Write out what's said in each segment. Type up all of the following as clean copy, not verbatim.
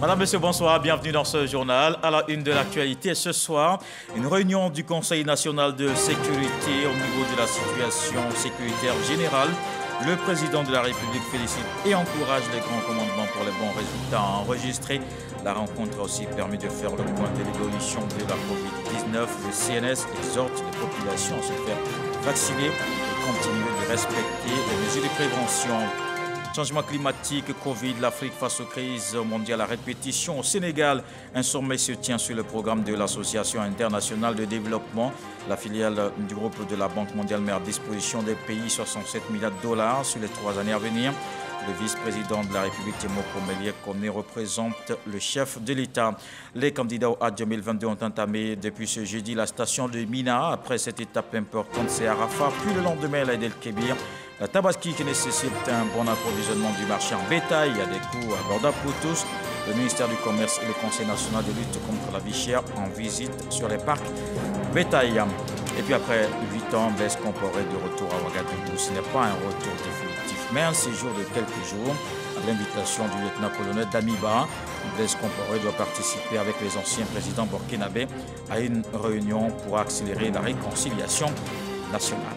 Madame, Monsieur, bonsoir, bienvenue dans ce journal. À la une de l'actualité, ce soir, une réunion du Conseil national de sécurité au niveau de la situation sécuritaire générale. Le président de la République félicite et encourage les grands commandements pour les bons résultats enregistrés. La rencontre a aussi permis de faire le point de l'évolution de la Covid-19. Le CNS exhorte les populations à se faire vacciner et continuer de respecter les mesures de prévention. Changement climatique, Covid, l'Afrique face aux crises mondiales à répétition. Au Sénégal, un sommet se tient sur le programme de l'Association internationale de développement. La filiale du groupe de la Banque mondiale met à disposition des pays 67 milliards de dollars sur les 3 années à venir. Le vice-président de la République, Temoko Melie Kone, représente le chef de l'État. Les candidats au Hajj 2022 ont entamé depuis ce jeudi la station de Mina. Après cette étape importante, c'est Arafat, puis le lendemain, l'Aïd el-Kébir. La Tabaski qui nécessite un bon approvisionnement du marché en bétail à des coûts abordables pour tous. Le ministère du Commerce et le Conseil national de lutte contre la vie chère en visite sur les parcs bétail. Et puis après 8 ans, Blaise Compaoré de retour à Ouagadougou. Ce n'est pas un retour définitif, mais un séjour de quelques jours. À l'invitation du lieutenant-colonel Damiba, Blaise Compaoré doit participer avec les anciens présidents burkinabés à une réunion pour accélérer la réconciliation nationale.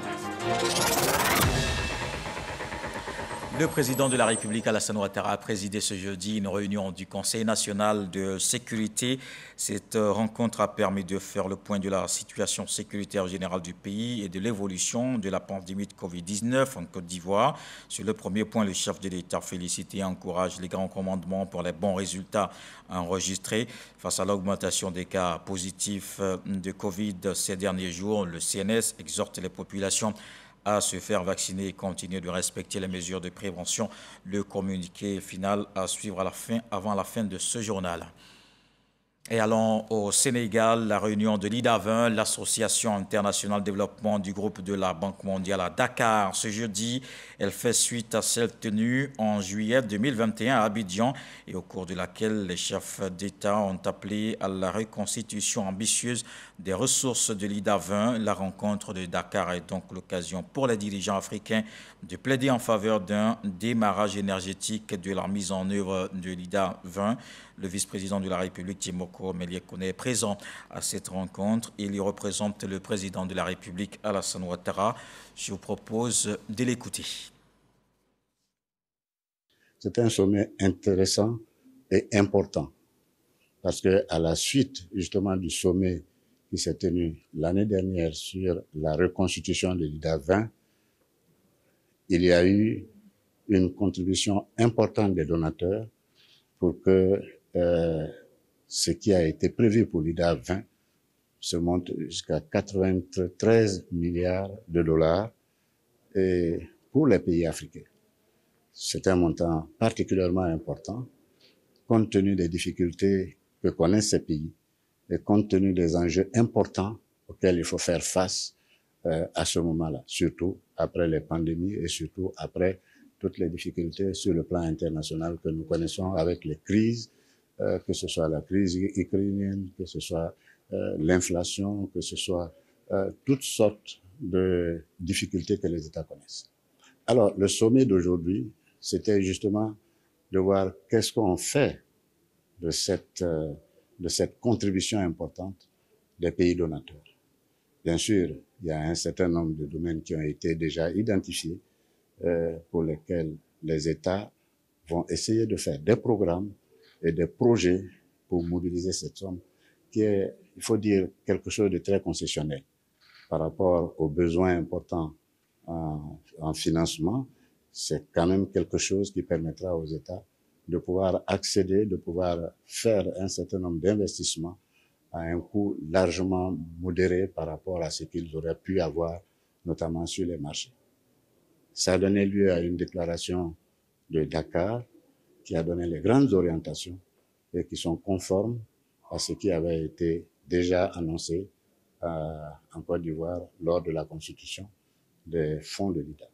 Le président de la République, Alassane Ouattara, a présidé ce jeudi une réunion du Conseil national de sécurité. Cette rencontre a permis de faire le point de la situation sécuritaire générale du pays et de l'évolution de la pandémie de Covid-19 en Côte d'Ivoire. Sur le premier point, le chef de l'État félicite et encourage les grands commandements pour les bons résultats enregistrés. Face à l'augmentation des cas positifs de Covid ces derniers jours, le CNS exhorte les populations à se faire vacciner et continuer de respecter les mesures de prévention. Le communiqué final à suivre avant la fin de ce journal. Et allons au Sénégal, la réunion de l'IDA20, l'Association internationale de développement du groupe de la Banque mondiale à Dakar. Ce jeudi, elle fait suite à celle tenue en juillet 2021 à Abidjan et au cours de laquelle les chefs d'État ont appelé à la reconstitution ambitieuse des ressources de l'IDA20. La rencontre de Dakar est donc l'occasion pour les dirigeants africains de plaider en faveur d'un démarrage énergétique de la mise en œuvre de l'IDA20. Le vice-président de la République, Temoko Melie Kone, est présent à cette rencontre. Il y représente le président de la République, Alassane Ouattara. Je vous propose de l'écouter. C'est un sommet intéressant et important parce qu'à la suite justement du sommet qui s'est tenu l'année dernière sur la reconstitution de l'IDA20, il y a eu une contribution importante des donateurs pour que ce qui a été prévu pour l'IDA20 se monte jusqu'à 93 milliards de dollars et pour les pays africains. C'est un montant particulièrement important compte tenu des difficultés que connaissent ces pays et compte tenu des enjeux importants auxquels il faut faire face à ce moment-là, surtout après les pandémies et surtout après toutes les difficultés sur le plan international que nous connaissons avec les crises, que ce soit la crise ukrainienne, que ce soit l'inflation, que ce soit toutes sortes de difficultés que les États connaissent. Alors, le sommet d'aujourd'hui, c'était justement de voir qu'est-ce qu'on fait de cette contribution importante des pays donateurs. Bien sûr, il y a un certain nombre de domaines qui ont été déjà identifiés pour lesquels les États vont essayer de faire des programmes et des projets pour mobiliser cette somme qui est, il faut dire, quelque chose de très concessionnel par rapport aux besoins importants en financement. C'est quand même quelque chose qui permettra aux États de pouvoir accéder, de pouvoir faire un certain nombre d'investissements à un coût largement modéré par rapport à ce qu'ils auraient pu avoir, notamment sur les marchés. Ça a donné lieu à une déclaration de Dakar qui a donné les grandes orientations et qui sont conformes à ce qui avait été déjà annoncé en Côte d'Ivoire lors de la constitution des fonds de l'IDA.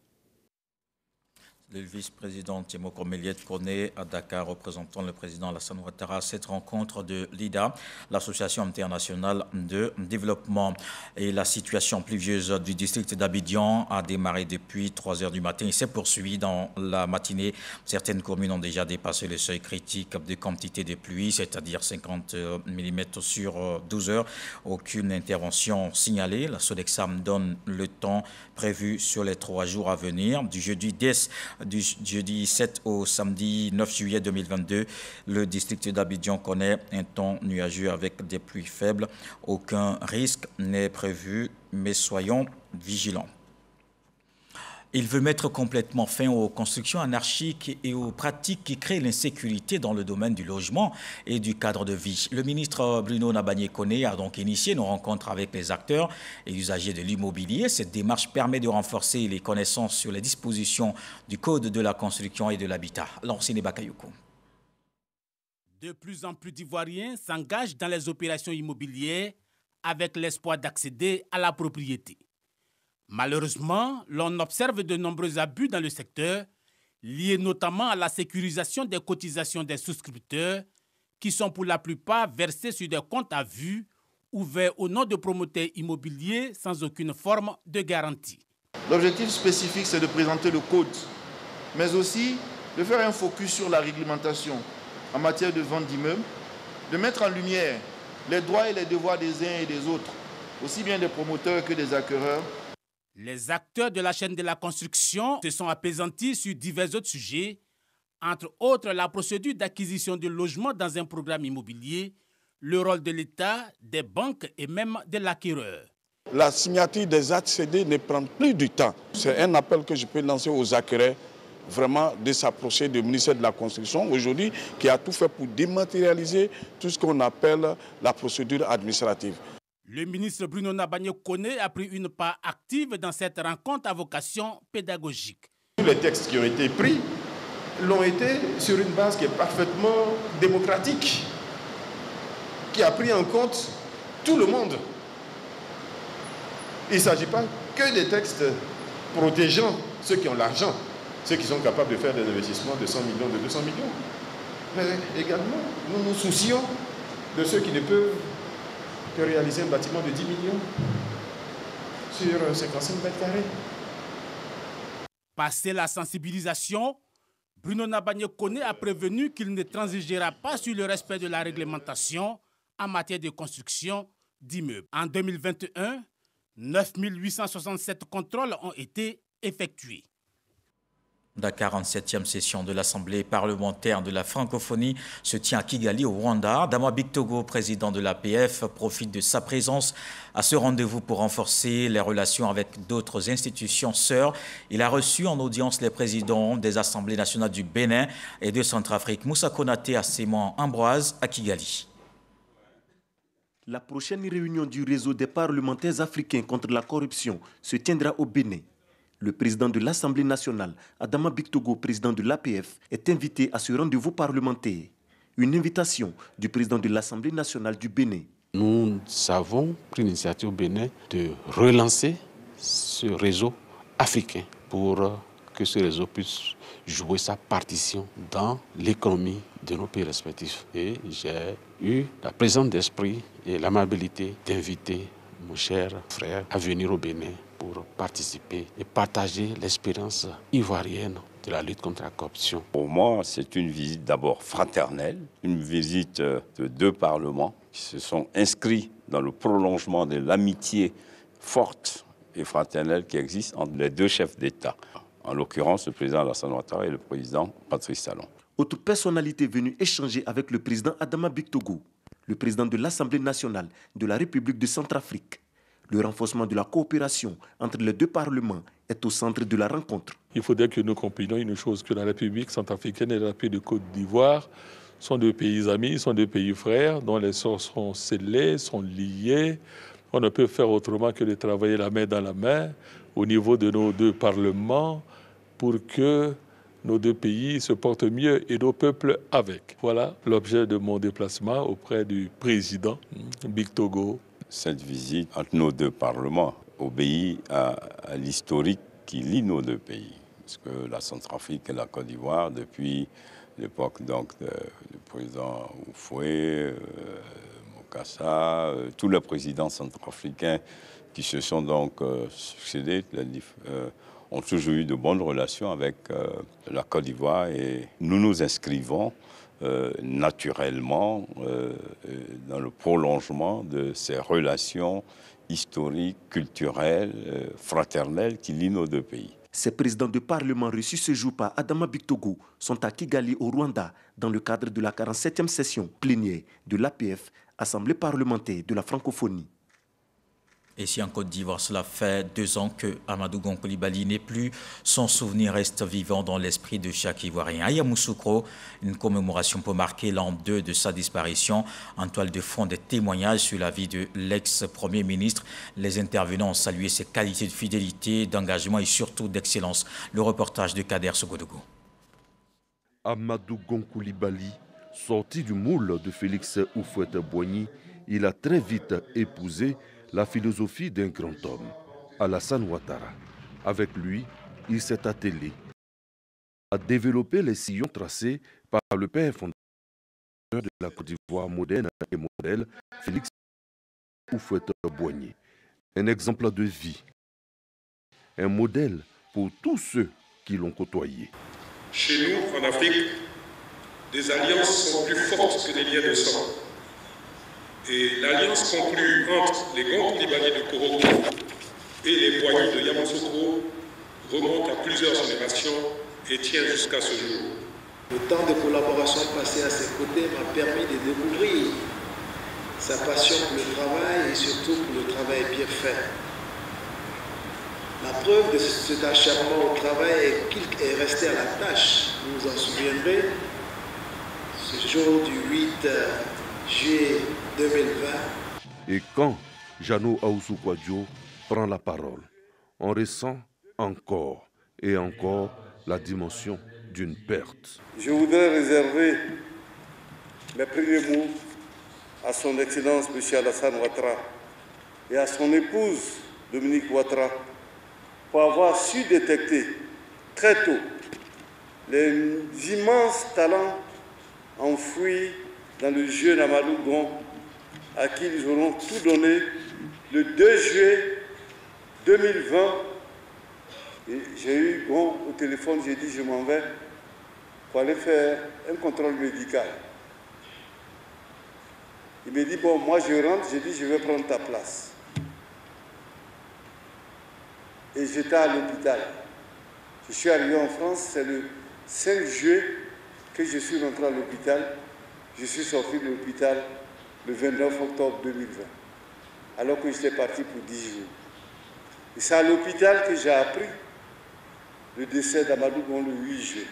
Le vice-président Tchemoko Méliette Kone à Dakar, représentant le président Alassane Ouattara à cette rencontre de l'IDA, l'Association internationale de développement. Et la situation pluvieuse du district d'Abidjan a démarré depuis 3 heures du matin et s'est poursuivie dans la matinée. Certaines communes ont déjà dépassé le seuil critique de quantité de pluie, c'est-à-dire 50 mm sur 12 heures. Aucune intervention signalée. La Sodexam donne le temps prévu sur les 3 jours à venir, du jeudi 7 au samedi 9 juillet 2022, le district d'Abidjan connaît un temps nuageux avec des pluies faibles. Aucun risque n'est prévu, mais soyons vigilants. Il veut mettre complètement fin aux constructions anarchiques et aux pratiques qui créent l'insécurité dans le domaine du logement et du cadre de vie. Le ministre Bruno Nabagné-Koné a donc initié une rencontre avec les acteurs et usagers de l'immobilier. Cette démarche permet de renforcer les connaissances sur les dispositions du Code de la construction et de l'habitat. Lancine Bakayoko. De plus en plus d'Ivoiriens s'engagent dans les opérations immobilières avec l'espoir d'accéder à la propriété. Malheureusement, l'on observe de nombreux abus dans le secteur, liés notamment à la sécurisation des cotisations des souscripteurs, qui sont pour la plupart versés sur des comptes à vue, ouverts au nom de promoteurs immobiliers sans aucune forme de garantie. L'objectif spécifique, c'est de présenter le code, mais aussi de faire un focus sur la réglementation en matière de vente d'immeubles, de mettre en lumière les droits et les devoirs des uns et des autres, aussi bien des promoteurs que des acquéreurs. Les acteurs de la chaîne de la construction se sont apaisantis sur divers autres sujets, entre autres la procédure d'acquisition de logements dans un programme immobilier, le rôle de l'État, des banques et même de l'acquéreur. La signature des actes cédés ne prend plus du temps. C'est un appel que je peux lancer aux acquéreurs, vraiment de s'approcher du ministère de la Construction aujourd'hui, qui a tout fait pour dématérialiser tout ce qu'on appelle la procédure administrative. Le ministre Bruno Nabagné-Koné a pris une part active dans cette rencontre à vocation pédagogique. Tous les textes qui ont été pris l'ont été sur une base qui est parfaitement démocratique, qui a pris en compte tout le monde. Il ne s'agit pas que des textes protégeant ceux qui ont l'argent, ceux qui sont capables de faire des investissements de 100 millions, de 200 millions. Mais également, nous nous soucions de ceux qui ne peuvent que réaliser un bâtiment de 10 millions sur 55 mètres carrés. Passé la sensibilisation, Bruno Nabagné-Koné a prévenu qu'il ne transigera pas sur le respect de la réglementation en matière de construction d'immeubles. En 2021, 9 867 contrôles ont été effectués. La 47e session de l'Assemblée parlementaire de la francophonie se tient à Kigali, au Rwanda. Dama Bictogo, président de l'APF, profite de sa présence à ce rendez-vous pour renforcer les relations avec d'autres institutions sœurs. Il a reçu en audience les présidents des Assemblées nationales du Bénin et de Centrafrique, Moussa Konaté, Asséman Ambroise, à Kigali. La prochaine réunion du réseau des parlementaires africains contre la corruption se tiendra au Bénin. Le président de l'Assemblée nationale, Adama Bictogo, président de l'APF, est invité à ce rendez-vous parlementaire. Une invitation du président de l'Assemblée nationale du Bénin. Nous avons pris l'initiative au Bénin de relancer ce réseau africain pour que ce réseau puisse jouer sa partition dans l'économie de nos pays respectifs. Et j'ai eu la présence d'esprit et l'amabilité d'inviter mon cher frère à venir au Bénin pour participer et partager l'expérience ivoirienne de la lutte contre la corruption. Pour moi, c'est une visite d'abord fraternelle, une visite de 2 parlements qui se sont inscrits dans le prolongement de l'amitié forte et fraternelle qui existe entre les 2 chefs d'État, en l'occurrence le président Alassane Ouattara et le président Patrice Talon. Autre personnalité venue échanger avec le président Adama Bictogo, le président de l'Assemblée nationale de la République de Centrafrique. Le renforcement de la coopération entre les 2 parlements est au centre de la rencontre. Il faudrait que nous comprenions une chose, que la République centrafricaine et la République de Côte d'Ivoire sont 2 pays amis, sont 2 pays frères, dont les sorts sont scellés, sont liés. On ne peut faire autrement que de travailler la main dans la main au niveau de nos 2 parlements pour que nos 2 pays se portent mieux et nos peuples avec. Voilà l'objet de mon déplacement auprès du président Bictogo. Cette visite entre nos 2 parlements obéit à l'historique qui lie nos 2 pays. Parce que la Centrafrique et la Côte d'Ivoire, depuis l'époque donc du président Houphouët, Bokassa, tous les présidents centrafricains qui se sont donc succédés, ont toujours eu de bonnes relations avec la Côte d'Ivoire et nous nous inscrivons naturellement dans le prolongement de ces relations historiques, culturelles, fraternelles qui lient nos deux pays. Ces présidents de parlement reçus ce jour par Adama Bictogo sont à Kigali, au Rwanda, dans le cadre de la 47e session plénière de l'APF, Assemblée parlementaire de la francophonie. Et si en Côte d'Ivoire, cela fait 2 ans que Amadou Gon Coulibaly n'est plus, son souvenir reste vivant dans l'esprit de chaque Ivoirien. À Yamoussoukro, une commémoration pour marquer l'an 2 de sa disparition. En toile de fond, des témoignages sur la vie de l'ex-premier ministre. Les intervenants ont salué ses qualités de fidélité, d'engagement et surtout d'excellence. Le reportage de Kader Sogodogo. Amadou Gon Coulibaly, sorti du moule de Félix Houphouët-Boigny, il a très vite épousé la philosophie d'un grand homme, Alassane Ouattara. Avec lui, il s'est attelé à développer les sillons tracés par le père fondateur de la Côte d'Ivoire moderne et modèle, Félix Houphouët-Boigny. Un exemple de vie, un modèle pour tous ceux qui l'ont côtoyé. Chez nous, en Afrique, les alliances sont plus fortes que les liens de sang. Et l'alliance conclue entre les Gon Coulibaly de Korogo et les Boigny de Yamoussoukro remonte à plusieurs générations et tient jusqu'à ce jour. Le temps de collaboration passé à ses côtés m'a permis de découvrir sa passion pour le travail et surtout pour le travail bien fait. La preuve de cet acharnement au travail est qu'il est resté à la tâche. Vous vous en souviendrez, ce jour du 8 juillet 2020. Et quand Jeannot Ahoussou Kouadio prend la parole, on ressent encore et encore la dimension d'une perte. Je voudrais réserver mes premiers mots à son Excellence M. Alassane Ouattara et à son épouse Dominique Ouattara pour avoir su détecter très tôt les immenses talents enfouis dans le jeune Amadou Gon, à qui ils auront tout donné le 2 juillet 2020. Et j'ai eu Gon au téléphone, j'ai dit je m'en vais pour aller faire un contrôle médical. Il me dit bon, moi je rentre, j'ai dit je vais prendre ta place. Et j'étais à l'hôpital. Je suis arrivé en France, c'est le 5 juillet que je suis rentré à l'hôpital. Je suis sorti de l'hôpital le 29 octobre 2020, alors que j'étais parti pour 10 jours. Et c'est à l'hôpital que j'ai appris le décès d'Amadou Gon le 8 juillet.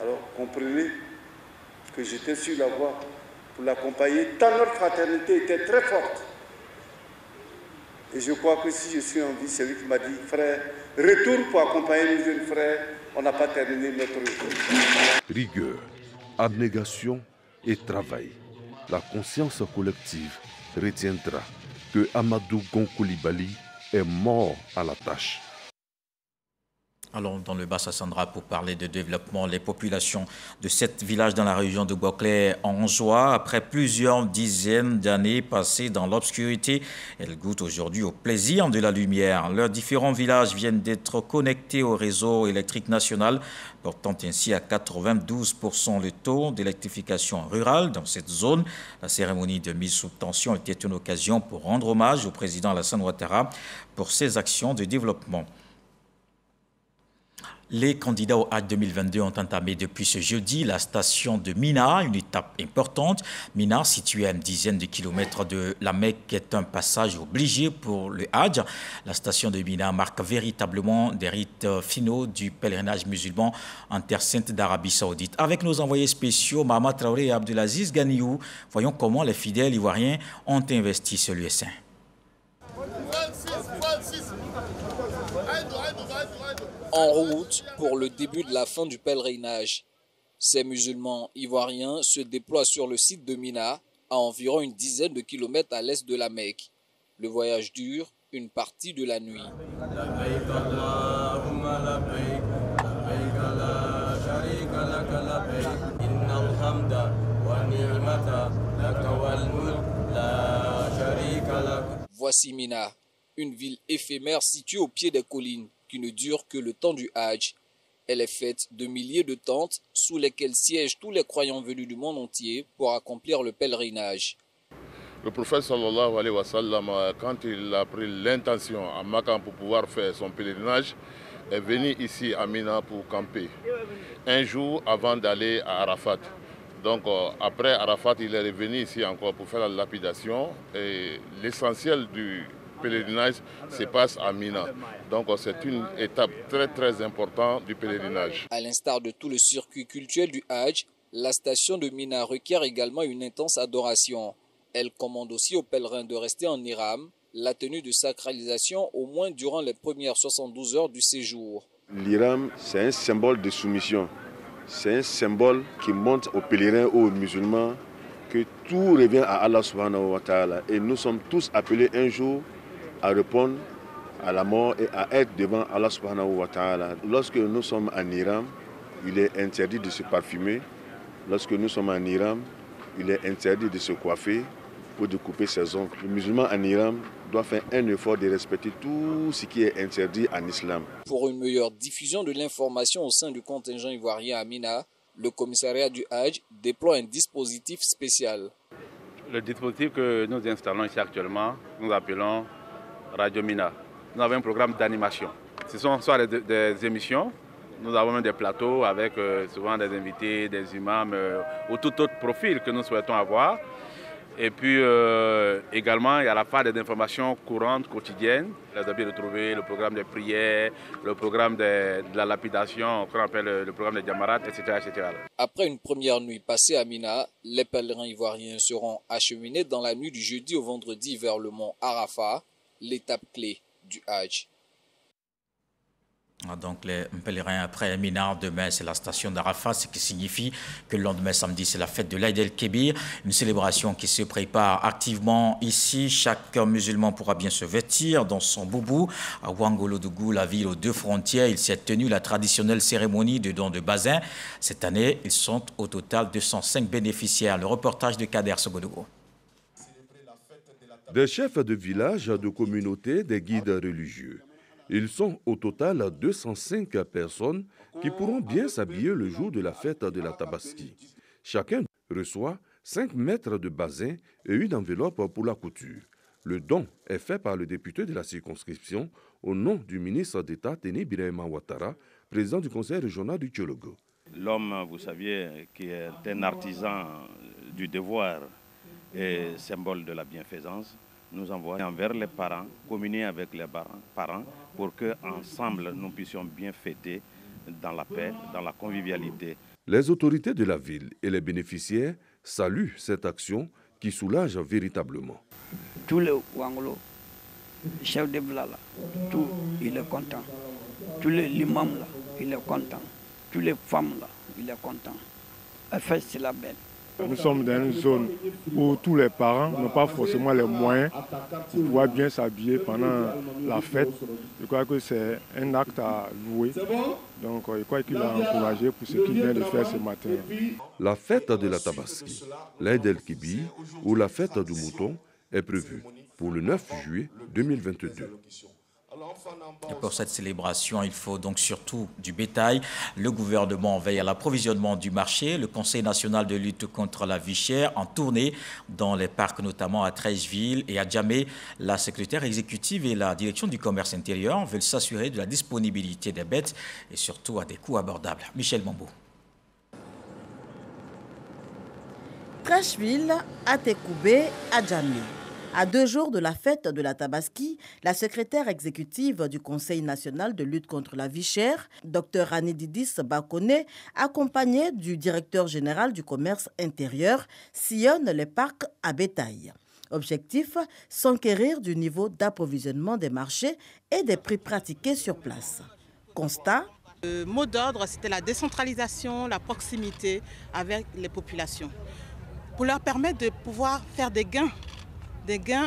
Alors comprenez que j'étais sur la voie pour l'accompagner, tant notre fraternité était très forte. Et je crois que si je suis en vie, c'est lui qui m'a dit, frère, retourne pour accompagner nos jeunes frères, on n'a pas terminé notre retour. Rigueur, abnégation et travail. La conscience collective retiendra que Amadou Gon Coulibaly est mort à la tâche. Allons dans le Bassa-Sandra pour parler de développement. Les populations de 7 villages dans la région de Bouaklé en joie. Après plusieurs dizaines d'années passées dans l'obscurité, elles goûtent aujourd'hui au plaisir de la lumière. Leurs différents villages viennent d'être connectés au réseau électrique national, portant ainsi à 92% le taux d'électrification rurale dans cette zone. La cérémonie de mise sous tension était une occasion pour rendre hommage au président Alassane Ouattara pour ses actions de développement. Les candidats au Hajj 2022 ont entamé depuis ce jeudi la station de Mina, une étape importante. Mina, située à une dizaine de kilomètres de la Mecque, est un passage obligé pour le Hajj. La station de Mina marque véritablement des rites finaux du pèlerinage musulman en terre sainte d'Arabie Saoudite. Avec nos envoyés spéciaux, Mahama Traoré et Abdelaziz Ganiou, voyons comment les fidèles ivoiriens ont investi ce lieu saint. En route pour le début de la fin du pèlerinage. Ces musulmans ivoiriens se déploient sur le site de Mina, à environ une dizaine de kilomètres à l'est de la Mecque. Le voyage dure une partie de la nuit. Voici Mina, une ville éphémère située au pied des collines qui ne dure que le temps du Hajj. Elle est faite de milliers de tentes sous lesquelles siègent tous les croyants venus du monde entier pour accomplir le pèlerinage. Le prophète sallallahu alayhi wa sallam, quand il a pris l'intention à Makkah pour pouvoir faire son pèlerinage, est venu ici à Mina pour camper, un jour avant d'aller à Arafat. Donc après Arafat, il est revenu ici encore pour faire la lapidation et l'essentiel du pèlerinage se passe à Mina. Donc c'est une étape très importante du pèlerinage. À l'instar de tout le circuit cultuel du Hajj, la station de Mina requiert également une intense adoration. Elle commande aussi aux pèlerins de rester en ihram, la tenue de sacralisation au moins durant les premières 72 heures du séjour. L'ihram, c'est un symbole de soumission. C'est un symbole qui montre aux pèlerins ou aux musulmans que tout revient à Allah subhanahu wa ta'ala. Et nous sommes tous appelés un jour à répondre à la mort et à être devant Allah subhanahu wa ta'ala. Lorsque nous sommes en ihram, il est interdit de se parfumer. Lorsque nous sommes en ihram, il est interdit de se coiffer ou de couper ses ongles. Le musulman en ihram doit faire un effort de respecter tout ce qui est interdit en islam. Pour une meilleure diffusion de l'information au sein du contingent ivoirien à Mina, le commissariat du Hajj déploie un dispositif spécial. Le dispositif que nous installons ici actuellement, nous appelons Radio Mina. Nous avons un programme d'animation. Ce sont soit des émissions, nous avons même des plateaux avec souvent des invités, des imams ou tout autre profil que nous souhaitons avoir. Et puis également, il y a la phase des informations courantes, quotidiennes. Vous avez retrouvé le programme des prières, le programme de la lapidation, qu'on appelle le programme des Jamarat, etc., etc. Après une première nuit passée à Mina, les pèlerins ivoiriens seront acheminés dans la nuit du jeudi au vendredi vers le mont Arafat, l'étape clé du Hajj. Donc les pèlerins après Mina, demain c'est la station d'Arafat, ce qui signifie que le lendemain samedi c'est la fête de l'Aïd el-Kébir, une célébration qui se prépare activement ici. Chaque musulman pourra bien se vêtir dans son boubou. À Ouangolodougou, la ville aux deux frontières, il s'est tenu la traditionnelle cérémonie de don de basin. Cette année, ils sont au total 205 bénéficiaires. Le reportage de Kader Sogodogo. Des chefs de village, de communautés, des guides religieux. Ils sont au total 205 personnes qui pourront bien s'habiller le jour de la fête de la Tabaski. Chacun reçoit 5 mètres de basin et une enveloppe pour la couture. Le don est fait par le député de la circonscription au nom du ministre d'État Téné Birahima Ouattara, président du conseil régional du Tchologo. L'homme, vous saviez, qui est un artisan du devoir et symbole de la bienfaisance, nous envoie envers les parents, communier avec les parents pour qu'ensemble nous puissions bien fêter dans la paix, dans la convivialité. Les autorités de la ville et les bénéficiaires saluent cette action qui soulage véritablement. Tous les Wangolo, chefs de village, tout, il est content. Tous les imams là, il est content. Tous les femmes là, il est content. La fête, c'est la belle. Nous sommes dans une zone où tous les parents n'ont pas forcément les moyens pour pouvoir bien s'habiller pendant la fête. Je crois que c'est un acte à louer. Donc je crois qu'il a encouragé pour ce qu'il vient de faire ce matin. La fête de la Tabaski, l'Aïd el-Kébir ou la fête du mouton est prévue pour le 9 juillet 2022. Et pour cette célébration, il faut donc surtout du bétail. Le gouvernement veille à l'approvisionnement du marché. Le Conseil national de lutte contre la vie chère en tournée dans les parcs, notamment à Treichville et à Djamé. La secrétaire exécutive et la direction du commerce intérieur veulent s'assurer de la disponibilité des bêtes et surtout à des coûts abordables. Michel Mambo. Treichville, à Tekoubé, à Djamé. À 2 jours de la fête de la Tabaski, la secrétaire exécutive du Conseil national de lutte contre la vie chère, Dr Anididis Bakone, accompagnée du directeur général du commerce intérieur, sillonne les parcs à bétail. Objectif, s'enquérir du niveau d'approvisionnement des marchés et des prix pratiqués sur place. Constat. Le mot d'ordre, c'était la décentralisation, la proximité avec les populations, pour leur permettre de pouvoir faire des gains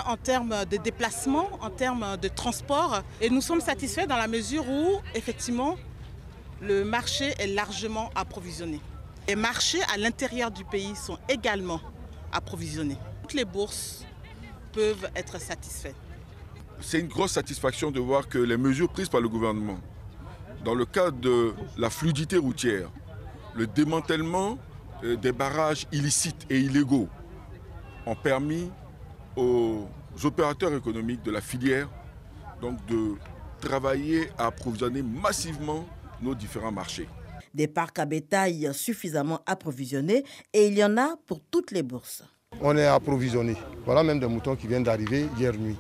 en termes de déplacement, en termes de transport. Et nous sommes satisfaits dans la mesure où, effectivement, le marché est largement approvisionné. Les marchés à l'intérieur du pays sont également approvisionnés. Toutes les bourses peuvent être satisfaites. C'est une grosse satisfaction de voir que les mesures prises par le gouvernement, dans le cadre de la fluidité routière, le démantèlement des barrages illicites et illégaux, ont permis aux opérateurs économiques de la filière donc de travailler à approvisionner massivement nos différents marchés. Des parcs à bétail suffisamment approvisionnés et il y en a pour toutes les bourses. On est approvisionné. Voilà même des moutons qui viennent d'arriver hier nuit.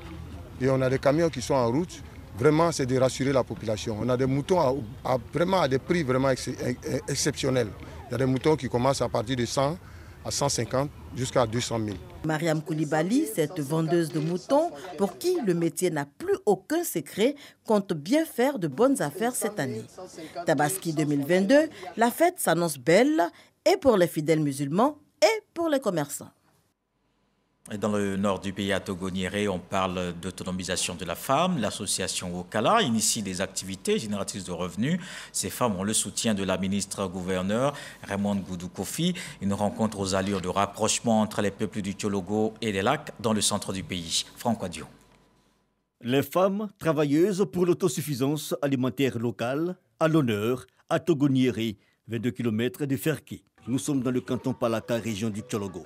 Et on a des camions qui sont en route. Vraiment, c'est de rassurer la population. On a des moutons vraiment à des prix vraiment exceptionnels. Il y a des moutons qui commencent à partir de 100 à 150 jusqu'à 200 000. Mariam Koulibaly, cette vendeuse de moutons, pour qui le métier n'a plus aucun secret, compte bien faire de bonnes affaires cette année. Tabaski 2022, la fête s'annonce belle et pour les fidèles musulmans et pour les commerçants. Et dans le nord du pays, à Togo-Niéré, on parle d'autonomisation de la femme. L'association Wokala initie des activités génératrices de revenus. Ces femmes ont le soutien de la ministre-gouverneur Raymond Goudou Kofi. Une rencontre aux allures de rapprochement entre les peuples du Tchologo et des lacs dans le centre du pays. Franck Adio. Les femmes travailleuses pour l'autosuffisance alimentaire locale à l'honneur à Togo-Niéré, 22 km de Ferké. Nous sommes dans le canton Palaka, région du Tchologo.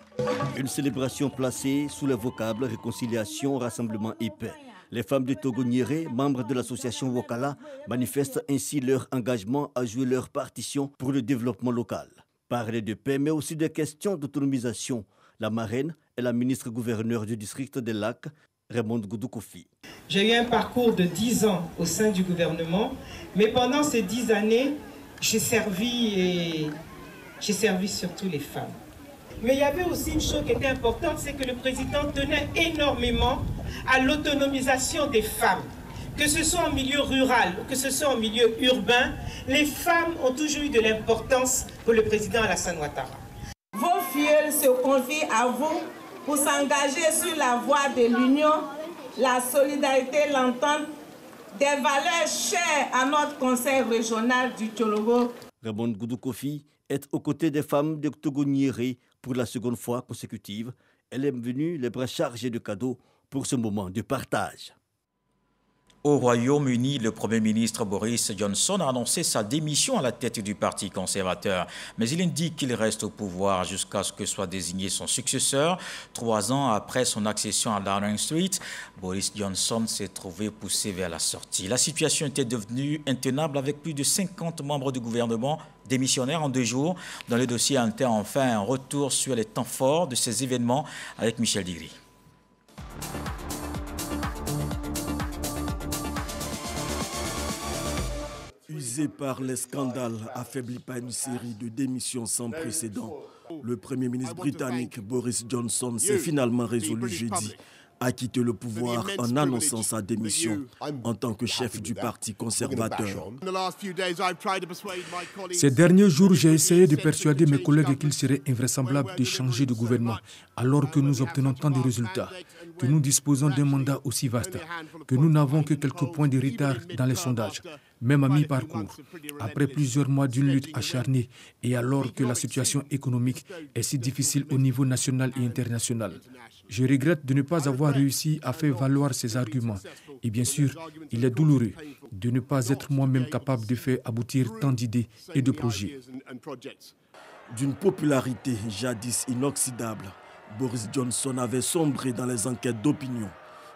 Une célébration placée sous les vocables réconciliation, rassemblement et paix. Les femmes de Togo-Niéré, membres de l'association Wokala, manifestent ainsi leur engagement à jouer leur partition pour le développement local. Parler de paix, mais aussi des questions d'autonomisation. La marraine est la ministre-gouverneure du district des Lacs, Raymond Goudou Kofi. J'ai eu un parcours de 10 ans au sein du gouvernement, mais pendant ces 10 années, j'ai servi surtout les femmes. Mais il y avait aussi une chose qui était importante, c'est que le président tenait énormément à l'autonomisation des femmes. Que ce soit en milieu rural ou que ce soit en milieu urbain, les femmes ont toujours eu de l'importance pour le président Alassane Ouattara. Vos filles se confient à vous pour s'engager sur la voie de l'union, la solidarité, l'entente, des valeurs chères à notre conseil régional du Tchologo. Raymond Goudou Kofi est aux côtés des femmes de Togo-Niéré pour la seconde fois consécutive. Elle est venue les bras chargés de cadeaux pour ce moment de partage. Au Royaume-Uni, le Premier ministre Boris Johnson a annoncé sa démission à la tête du Parti conservateur. Mais il indique qu'il reste au pouvoir jusqu'à ce que soit désigné son successeur. 3 ans après son accession à Downing Street, Boris Johnson s'est trouvé poussé vers la sortie. La situation était devenue intenable avec plus de 50 membres du gouvernement démissionnaires en 2 jours. Dans le dossier interne, enfin, un retour sur les temps forts de ces événements avec Michel Digri. Usé par les scandales, affaibli par une série de démissions sans précédent, le Premier ministre britannique Boris Johnson s'est finalement résolu jeudi à quitter le pouvoir en annonçant sa démission en tant que chef du Parti conservateur. Ces derniers jours, j'ai essayé de persuader mes collègues qu'il serait invraisemblable de changer de gouvernement alors que nous obtenons tant de résultats, que nous disposons d'un mandat aussi vaste, que nous n'avons que quelques points de retard dans les sondages, même à mi-parcours, après plusieurs mois d'une lutte acharnée et alors que la situation économique est si difficile au niveau national et international. Je regrette de ne pas avoir réussi à faire valoir ces arguments. Et bien sûr, il est douloureux de ne pas être moi-même capable de faire aboutir tant d'idées et de projets. D'une popularité jadis inoxydable, Boris Johnson avait sombré dans les enquêtes d'opinion.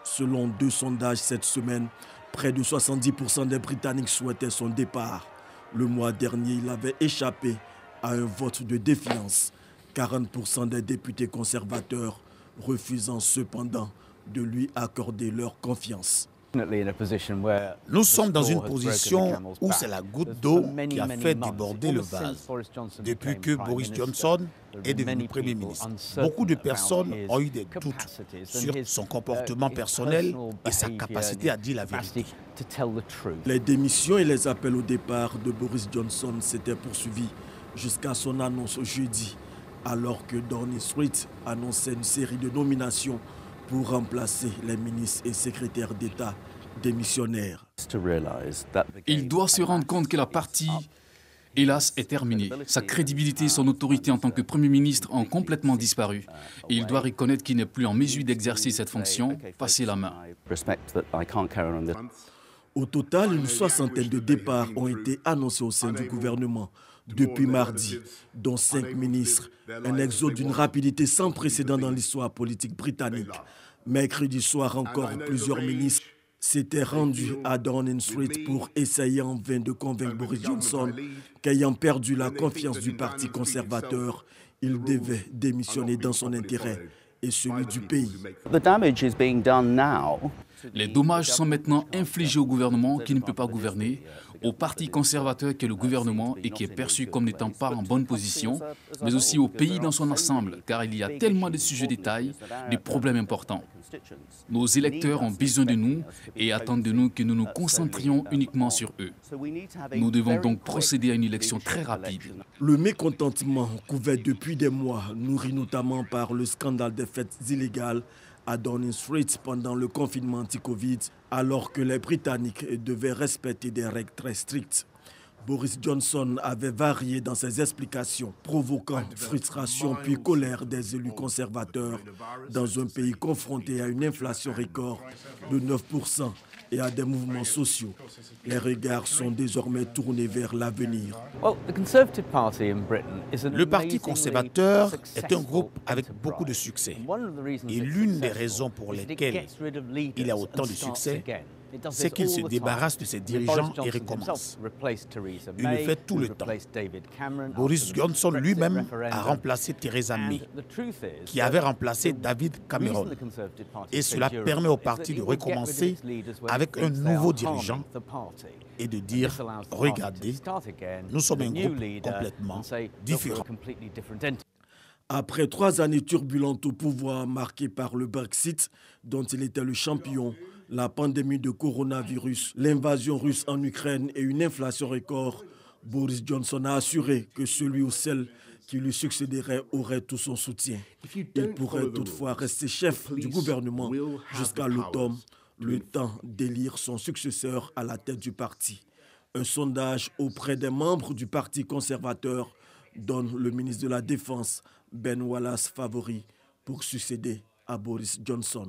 Selon 2 sondages cette semaine, près de 70% des Britanniques souhaitaient son départ. Le mois dernier, il avait échappé à un vote de défiance. 40% des députés conservateurs refusant cependant de lui accorder leur confiance. Nous sommes dans une position où c'est la goutte d'eau qui a fait déborder le vase. Depuis que Boris Johnson est devenu Premier ministre, beaucoup de personnes ont eu des doutes sur son comportement personnel et sa capacité à dire la vérité. Les démissions et les appels au départ de Boris Johnson s'étaient poursuivis jusqu'à son annonce jeudi, alors que Downing Street annonçait une série de nominations pour remplacer les ministres et secrétaires d'État démissionnaires. Il doit se rendre compte que la partie hélas, est terminé. Sa crédibilité et son autorité en tant que Premier ministre ont complètement disparu. Et il doit reconnaître qu'il n'est plus en mesure d'exercer cette fonction, passer la main. Au total, une soixantaine de départs ont été annoncés au sein du gouvernement depuis mardi, dont 5 ministres. Un exode d'une rapidité sans précédent dans l'histoire politique britannique. Mercredi soir encore, plusieurs ministres s'étaient rendus à Downing Street pour essayer en vain de convaincre Boris Johnson qu'ayant perdu la confiance du Parti conservateur, il devait démissionner dans son intérêt et celui du pays. Les dommages sont maintenant infligés au gouvernement qui ne peut pas gouverner, au parti conservateur qui est le gouvernement et qui est perçu comme n'étant pas en bonne position, mais aussi au pays dans son ensemble, car il y a tellement de sujets de taille, des problèmes importants. Nos électeurs ont besoin de nous et attendent de nous que nous nous concentrions uniquement sur eux. Nous devons donc procéder à une élection très rapide. Le mécontentement couvert depuis des mois, nourri notamment par le scandale des fêtes illégales à Downing Street pendant le confinement anti-Covid, alors que les Britanniques devaient respecter des règles très strictes. Boris Johnson avait varié dans ses explications, provoquant frustration puis colère des élus conservateurs dans un pays confronté à une inflation record de 9% et à des mouvements sociaux. Les regards sont désormais tournés vers l'avenir. Le Parti conservateur est un groupe avec beaucoup de succès. Et l'une des raisons pour lesquelles il a autant de succès, c'est qu'il se débarrasse de ses dirigeants et recommence. Il le fait tout le temps. Boris Johnson lui-même a remplacé Theresa May, qui avait remplacé David Cameron. Et cela permet au parti de recommencer avec un nouveau dirigeant et de dire, regardez, nous sommes un groupe complètement différent. Après 3 années turbulentes au pouvoir marquées par le Brexit, dont il était le champion, la pandémie de coronavirus, l'invasion russe en Ukraine et une inflation record, Boris Johnson a assuré que celui ou celle qui lui succéderait aurait tout son soutien. Il pourrait toutefois rester chef du gouvernement jusqu'à l'automne, le temps d'élire son successeur à la tête du parti. Un sondage auprès des membres du Parti conservateur donne le ministre de la Défense, Ben Wallace, favori pour succéder à Boris Johnson.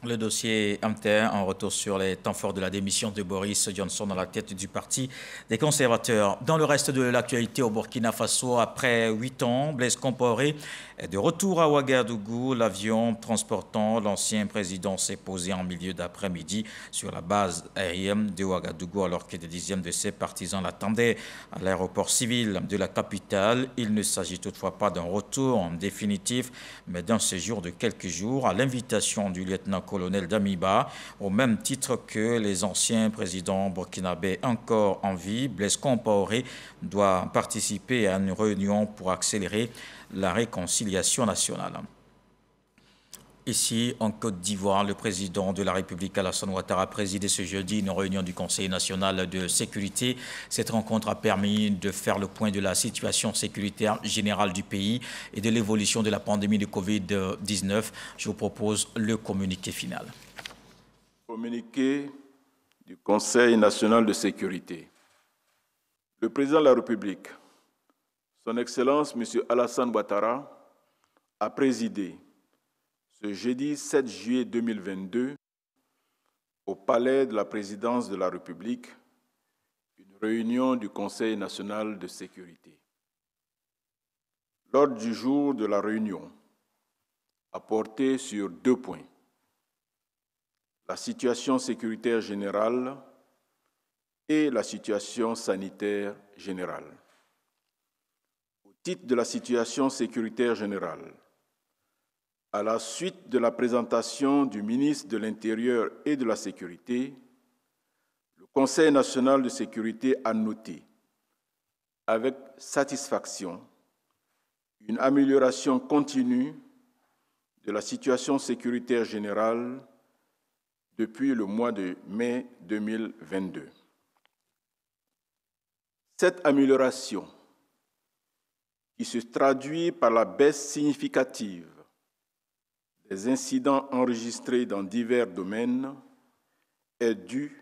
Le dossier Amter, en retour sur les temps forts de la démission de Boris Johnson à la tête du parti des conservateurs. Dans le reste de l'actualité au Burkina Faso, après 8 ans, Blaise Compaoré est de retour à Ouagadougou. L'avion transportant l'ancien président s'est posé en milieu d'après-midi sur la base aérienne de Ouagadougou alors que des dizaines de ses partisans l'attendaient à l'aéroport civil de la capitale. Il ne s'agit toutefois pas d'un retour en définitif, mais d'un séjour de quelques jours à l'invitation du lieutenant-colonel Damiba, au même titre que les anciens présidents burkinabés encore en vie. Blaise Compaoré doit participer à une réunion pour accélérer la réconciliation nationale. Ici, en Côte d'Ivoire, le président de la République, Alassane Ouattara, a présidé ce jeudi une réunion du Conseil national de sécurité. Cette rencontre a permis de faire le point de la situation sécuritaire générale du pays et de l'évolution de la pandémie de Covid-19. Je vous propose le communiqué final. Communiqué du Conseil national de sécurité. Le président de la République, Son Excellence M. Alassane Ouattara, a présidé ce jeudi 7 juillet 2022 au Palais de la Présidence de la République une réunion du Conseil national de sécurité. L'ordre du jour de la réunion a porté sur 2 points. La situation sécuritaire générale et la situation sanitaire générale. Au titre de la situation sécuritaire générale, à la suite de la présentation du ministre de l'Intérieur et de la Sécurité, le Conseil national de sécurité a noté avec satisfaction une amélioration continue de la situation sécuritaire générale depuis le mois de mai 2022. Cette amélioration, qui se traduit par la baisse significative des incidents enregistrés dans divers domaines, est due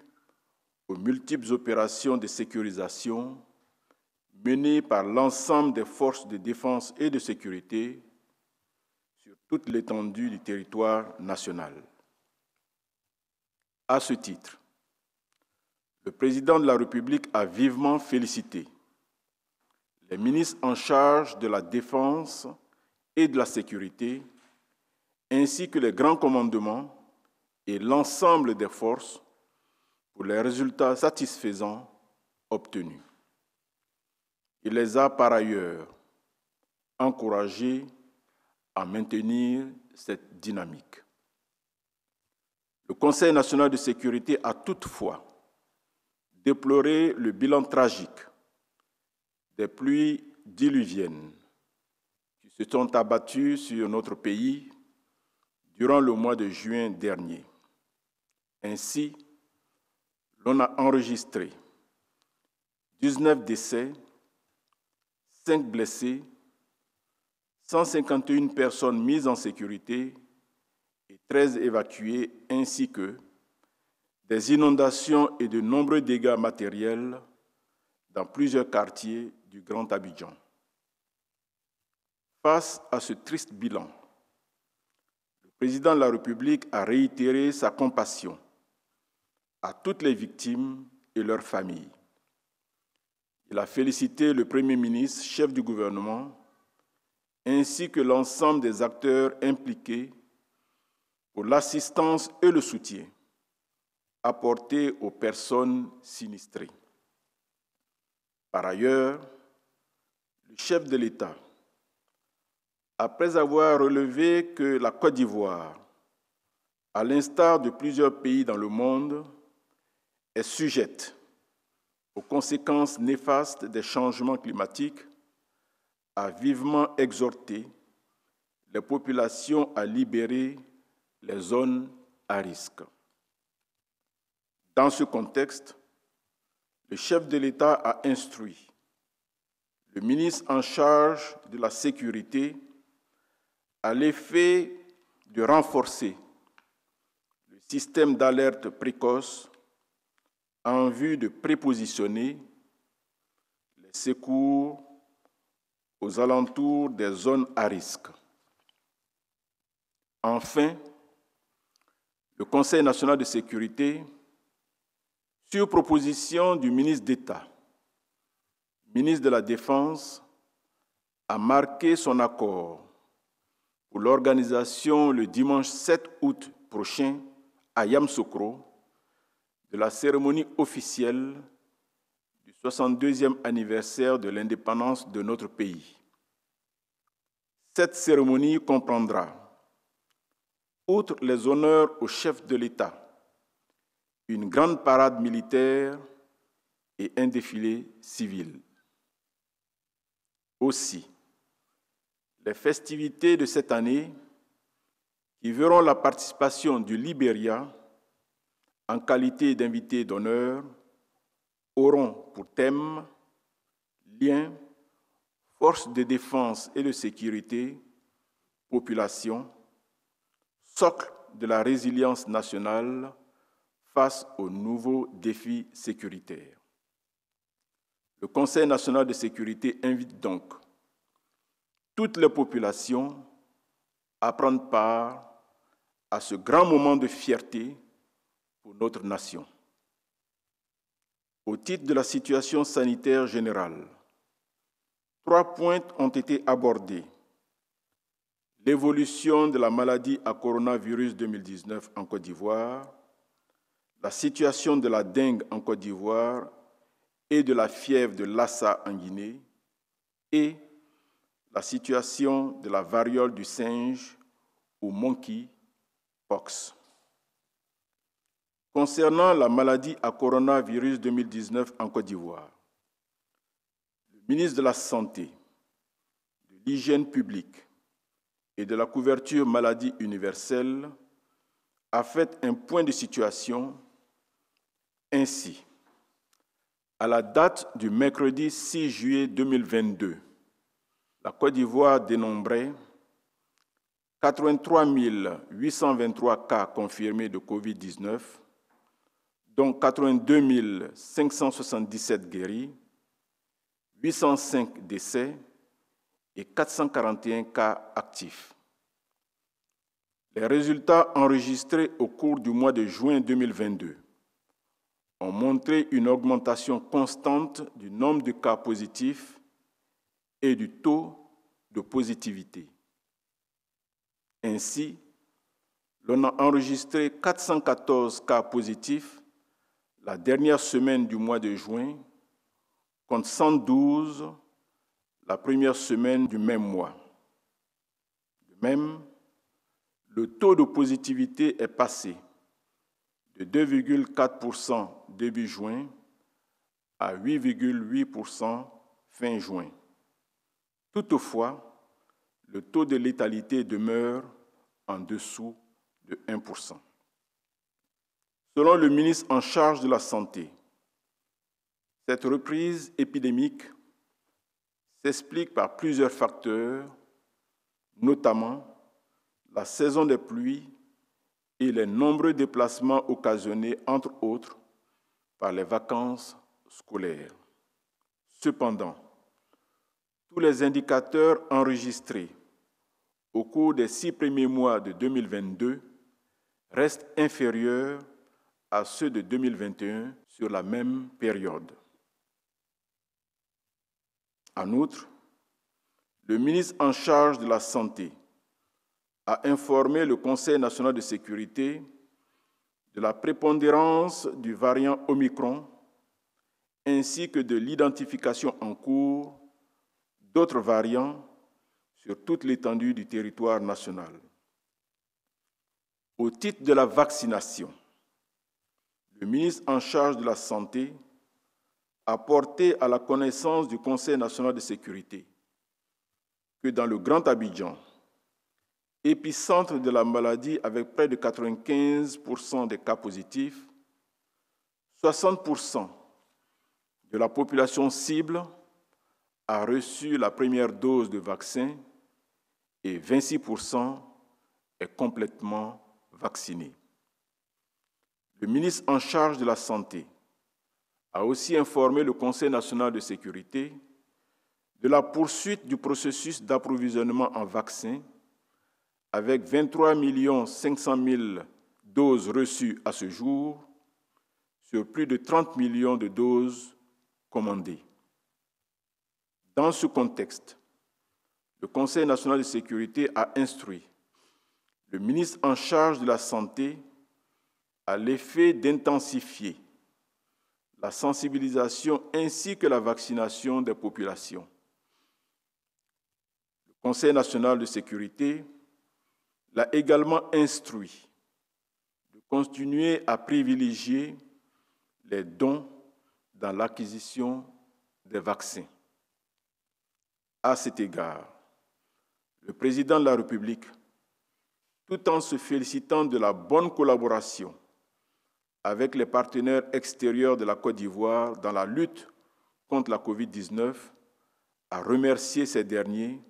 aux multiples opérations de sécurisation menée par l'ensemble des forces de défense et de sécurité sur toute l'étendue du territoire national. À ce titre, le président de la République a vivement félicité les ministres en charge de la défense et de la sécurité, ainsi que les grands commandements et l'ensemble des forces pour les résultats satisfaisants obtenus. Il les a par ailleurs encouragés à maintenir cette dynamique. Le Conseil national de sécurité a toutefois déploré le bilan tragique des pluies diluviennes qui se sont abattues sur notre pays durant le mois de juin dernier. Ainsi, l'on a enregistré 19 décès, 5 blessés, 151 personnes mises en sécurité et 13 évacuées, ainsi que des inondations et de nombreux dégâts matériels dans plusieurs quartiers du Grand Abidjan. Face à ce triste bilan, le président de la République a réitéré sa compassion à toutes les victimes et leurs familles. Il a félicité le Premier ministre, chef du gouvernement, ainsi que l'ensemble des acteurs impliqués pour l'assistance et le soutien apportés aux personnes sinistrées. Par ailleurs, le chef de l'État, après avoir relevé que la Côte d'Ivoire, à l'instar de plusieurs pays dans le monde, est sujette aux conséquences néfastes des changements climatiques, a vivement exhorté les populations à libérer les zones à risque. Dans ce contexte, le chef de l'État a instruit le ministre en charge de la sécurité à l'effet de renforcer le système d'alerte précoce en vue de prépositionner les secours aux alentours des zones à risque. Enfin, le Conseil national de sécurité, sur proposition du ministre d'État, ministre de la Défense, a marqué son accord pour l'organisation le dimanche 7 août prochain à Yamoussoukro de la cérémonie officielle du 62e anniversaire de l'indépendance de notre pays. Cette cérémonie comprendra, outre les honneurs au chef de l'État, une grande parade militaire et un défilé civil. Aussi, les festivités de cette année, qui verront la participation du Libéria en qualité d'invité d'honneur, auront pour thème lien, forces de défense et de sécurité, population, socle de la résilience nationale face aux nouveaux défis sécuritaires. Le Conseil national de sécurité invite donc toutes les populations à prendre part à ce grand moment de fierté pour notre nation. Au titre de la situation sanitaire générale, 3 points ont été abordés. L'évolution de la maladie à coronavirus 2019 en Côte d'Ivoire, la situation de la dengue en Côte d'Ivoire et de la fièvre de Lassa en Guinée, et la situation de la variole du singe ou monkeypox. Concernant la maladie à coronavirus 2019 en Côte d'Ivoire, le ministre de la Santé, de l'Hygiène publique et de la couverture maladie universelle a fait un point de situation. Ainsi, à la date du mercredi 6 juillet 2022, la Côte d'Ivoire dénombrait 83 823 cas confirmés de Covid-19, dont 82 577 guéris, 805 décès et 441 cas actifs. Les résultats enregistrés au cours du mois de juin 2022 ont montré une augmentation constante du nombre de cas positifs et du taux de positivité. Ainsi, l'on a enregistré 414 cas positifs la dernière semaine du mois de juin, contre 112 la première semaine du même mois. De même, le taux de positivité est passé de 2,4% début juin à 8,8% fin juin. Toutefois, le taux de létalité demeure en dessous de 1%. Selon le ministre en charge de la Santé, cette reprise épidémique s'explique par plusieurs facteurs, notamment la saison des pluies et les nombreux déplacements occasionnés, entre autres, par les vacances scolaires. Cependant, tous les indicateurs enregistrés au cours des 6 premiers mois de 2022 restent inférieurs à ceux de 2021 sur la même période. En outre, le ministre en charge de la Santé a informé le Conseil national de sécurité de la prépondérance du variant Omicron ainsi que de l'identification en cours d'autres variants sur toute l'étendue du territoire national. Au titre de la vaccination, le ministre en charge de la Santé a porté à la connaissance du Conseil national de sécurité que dans le Grand Abidjan, épicentre de la maladie avec près de 95% des cas positifs, 60% de la population cible a reçu la première dose de vaccin et 26% est complètement vacciné. Le ministre en charge de la Santé a aussi informé le Conseil national de sécurité de la poursuite du processus d'approvisionnement en vaccins avec 23 500 000 doses reçues à ce jour sur plus de 30 millions de doses commandées. Dans ce contexte, le Conseil national de sécurité a instruit le ministre en charge de la Santé à l'effet d'intensifier la sensibilisation ainsi que la vaccination des populations. Le Conseil national de sécurité l'a également instruit de continuer à privilégier les dons dans l'acquisition des vaccins. À cet égard, le président de la République, tout en se félicitant de la bonne collaboration avec les partenaires extérieurs de la Côte d'Ivoire dans la lutte contre la COVID-19, a remercié ces derniers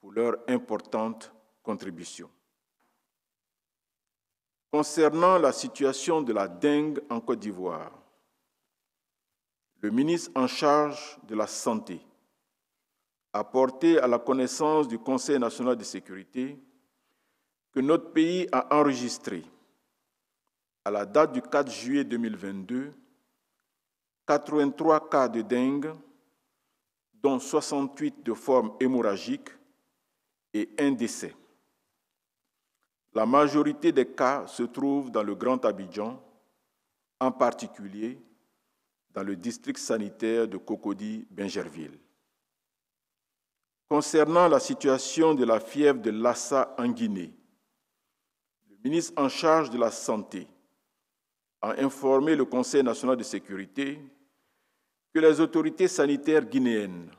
pour leur importante contribution. Concernant la situation de la dengue en Côte d'Ivoire, le ministre en charge de la Santé a porté à la connaissance du Conseil national de sécurité que notre pays a enregistré, à la date du 4 juillet 2022, 83 cas de dengue, dont 68 de forme hémorragique et un décès. La majorité des cas se trouvent dans le Grand Abidjan, en particulier dans le district sanitaire de Cocody-Bingerville. Concernant la situation de la fièvre de Lassa en Guinée, le ministre en charge de la Santé a informé le Conseil national de sécurité que les autorités sanitaires guinéennes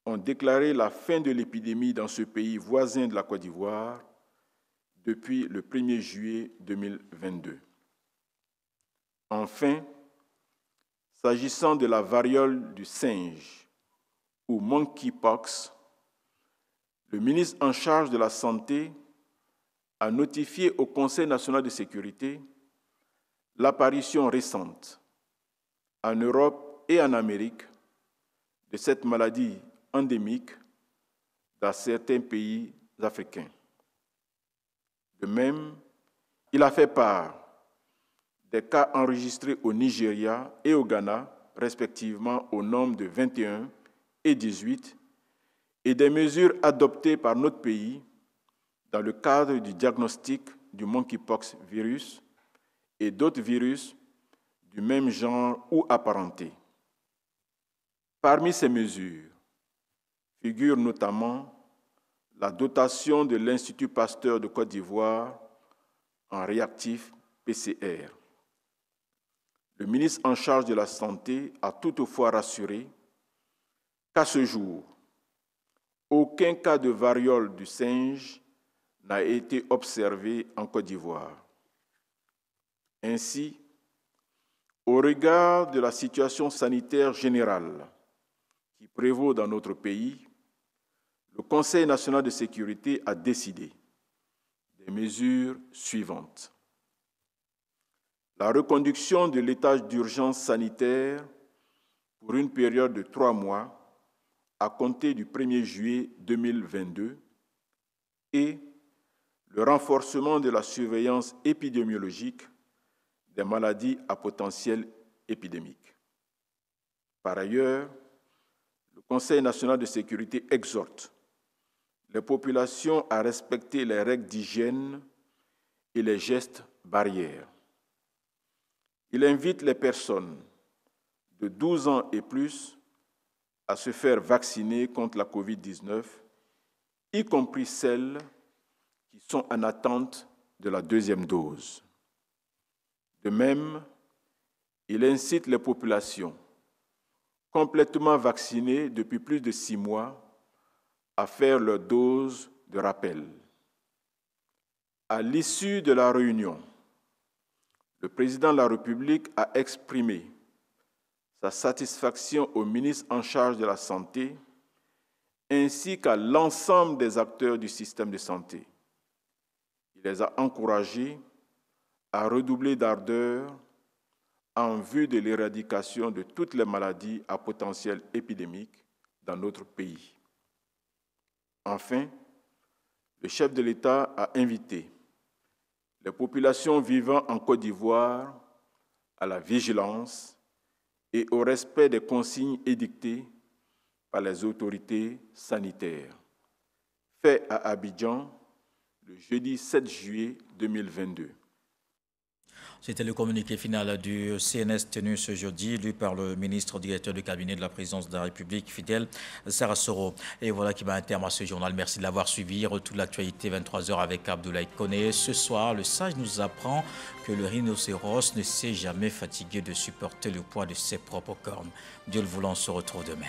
ont déclaré la fin de l'épidémie dans ce pays voisin de la Côte d'Ivoire depuis le 1er juillet 2022. Enfin, s'agissant de la variole du singe ou monkeypox, le ministre en charge de la Santé a notifié au Conseil national de sécurité l'apparition récente en Europe et en Amérique de cette maladie endémique dans certains pays africains. De même, il a fait part des cas enregistrés au Nigeria et au Ghana, respectivement au nombre de 21 et 18, et des mesures adoptées par notre pays dans le cadre du diagnostic du monkeypox virus et d'autres virus du même genre ou apparentés. Parmi ces mesures figure notamment la dotation de l'Institut Pasteur de Côte d'Ivoire en réactif PCR. Le ministre en charge de la Santé a toutefois rassuré qu'à ce jour, aucun cas de variole du singe n'a été observé en Côte d'Ivoire. Ainsi, au regard de la situation sanitaire générale qui prévaut dans notre pays, le Conseil national de sécurité a décidé des mesures suivantes. La reconduction de l'état d'urgence sanitaire pour une période de 3 mois à compter du 1er juillet 2022 et le renforcement de la surveillance épidémiologique des maladies à potentiel épidémique. Par ailleurs, le Conseil national de sécurité exhorte les populations à respecter les règles d'hygiène et les gestes barrières. Il invite les personnes de 12 ans et plus à se faire vacciner contre la COVID-19, y compris celles qui sont en attente de la 2e dose. De même, il incite les populations complètement vaccinées depuis plus de 6 mois à faire leur dose de rappel. À l'issue de la réunion, le président de la République a exprimé sa satisfaction au ministre en charge de la Santé ainsi qu'à l'ensemble des acteurs du système de santé. Il les a encouragés à redoubler d'ardeur en vue de l'éradication de toutes les maladies à potentiel épidémique dans notre pays. Enfin, le chef de l'État a invité les populations vivant en Côte d'Ivoire à la vigilance et au respect des consignes édictées par les autorités sanitaires. Fait à Abidjan le jeudi 7 juillet 2022. C'était le communiqué final du CNS tenu ce jeudi, lu par le ministre directeur du cabinet de la présidence de la République, Fidèle Sarasoro. Et voilà qui met un terme à ce journal. Merci de l'avoir suivi. Retour de l'actualité 23h avec Abdoulaye Koné. Ce soir, le sage nous apprend que le rhinocéros ne s'est jamais fatigué de supporter le poids de ses propres cornes. Dieu le voulant, on se retrouve demain.